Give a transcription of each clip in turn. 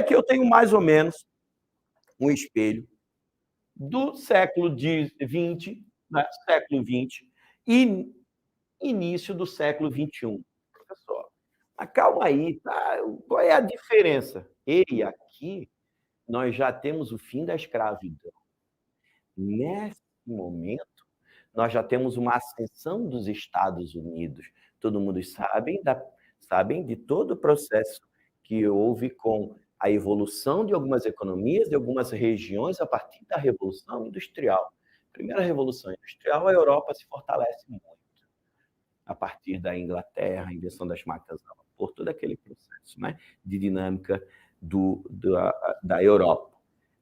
aqui eu tenho mais ou menos um espelho do século XX, né, século XX e início do século XXI. Professor, mas calma aí, tá? Qual é a diferença? E aqui nós já temos o fim da escravidão. Nesse momento, nós já temos uma ascensão dos Estados Unidos. Todo mundo sabem de todo o processo que houve com a evolução de algumas economias, de algumas regiões, a partir da Revolução Industrial. Primeira Revolução Industrial, a Europa se fortalece muito. A partir da Inglaterra, a invenção das máquinas a vapor, todo aquele processo, né, de dinâmica da Europa.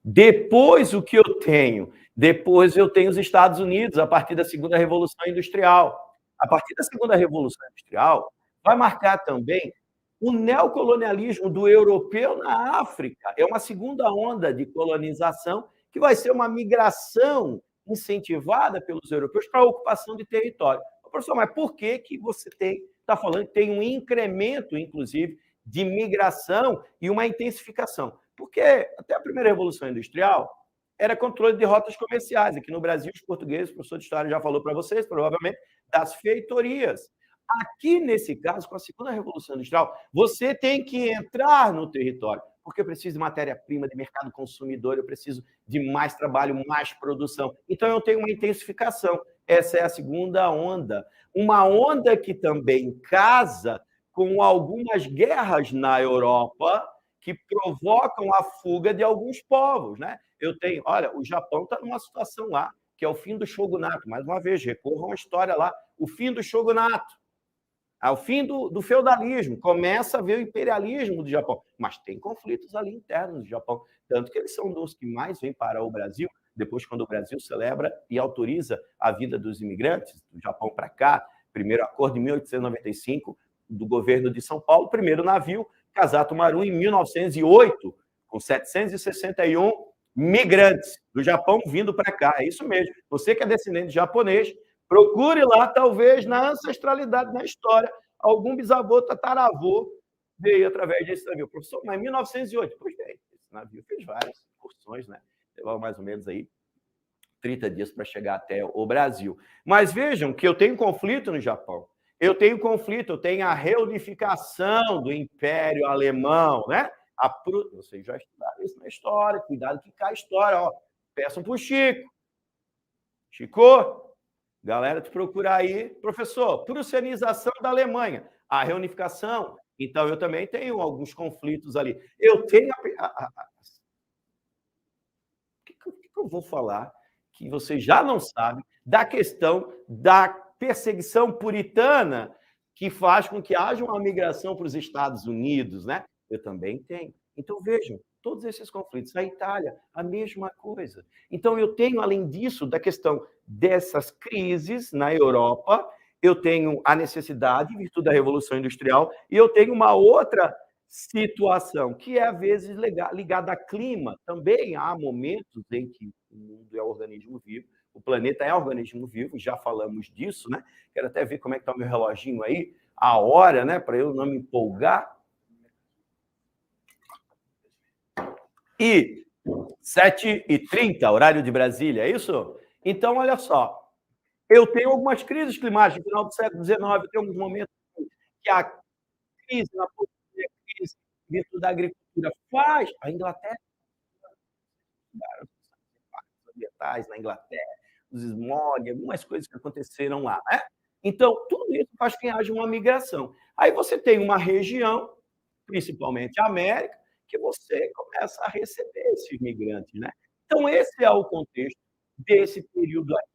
Depois, o que eu tenho? Depois eu tenho os Estados Unidos, a partir da Segunda Revolução Industrial. A partir da Segunda Revolução Industrial, vai marcar também o neocolonialismo do europeu na África. É uma segunda onda de colonização que vai ser uma migração incentivada pelos europeus para a ocupação de território. Professor, mas por que você está falando que tem um incremento, inclusive, de migração e uma intensificação? Porque até a primeira Revolução Industrial era controle de rotas comerciais. Aqui no Brasil, os portugueses, o professor de História já falou para vocês, provavelmente, das feitorias. Aqui, nesse caso, com a segunda Revolução Industrial, você tem que entrar no território, porque eu preciso de matéria-prima, de mercado consumidor, eu preciso de mais trabalho, mais produção. Então, eu tenho uma intensificação. Essa é a segunda onda. Uma onda que também casa com algumas guerras na Europa que provocam a fuga de alguns povos, né? Olha, o Japão está numa situação lá, que é o fim do shogunato. Mais uma vez, recorram à história lá, o fim do shogunato. Ao fim do feudalismo, começa a ver o imperialismo do Japão. Mas tem conflitos ali internos do Japão, tanto que eles são dos que mais vêm para o Brasil, depois quando o Brasil celebra e autoriza a vinda dos imigrantes do Japão para cá, primeiro acordo em 1895 do governo de São Paulo, primeiro navio, Casato Maru, em 1908, com 761 migrantes do Japão vindo para cá. É isso mesmo. Você que é descendente de japonês, procure lá, talvez, na ancestralidade, na história, algum bisavô, tataravô veio através desse navio. Professor, mas em 1908, pois bem, esse navio fez várias excursões, né? Levava mais ou menos aí 30 dias para chegar até o Brasil. Mas vejam que eu tenho conflito no Japão. Eu tenho conflito, eu tenho a reunificação do Império Alemão, né? Vocês já estudaram isso na história, cuidado que cai a história, ó. Peçam para o Chico. Chico, galera, te procurar aí. Professor, prussianização da Alemanha, a reunificação. Então, eu também tenho alguns conflitos ali. Eu tenho o que eu vou falar que você já não sabe da questão da perseguição puritana que faz com que haja uma migração para os Estados Unidos, né? Eu também tenho. Então, vejam, todos esses conflitos. A Itália, a mesma coisa. Então, eu tenho, além disso, da questão dessas crises na Europa, eu tenho a necessidade, em virtude da Revolução Industrial, e eu tenho uma outra situação, que é, às vezes, ligada a clima. Também há momentos em que o mundo é organismo vivo, o planeta é organismo vivo, já falamos disso, né? Quero até ver como é que está o meu reloginho aí, a hora, né? Para eu não me empolgar. E 7h30, horário de Brasília, é isso? Então, olha só, eu tenho algumas crises climáticas no final do século XIX, eu tenho alguns momentos que a crise na política, a crise dentro da agricultura faz. A Inglaterra, os ambientais na Inglaterra, os smog, algumas coisas que aconteceram lá, né? Então, tudo isso faz que haja uma migração. Aí você tem uma região, principalmente a América, que você começa a receber esses migrantes, né? Então, esse é o contexto desse período aí.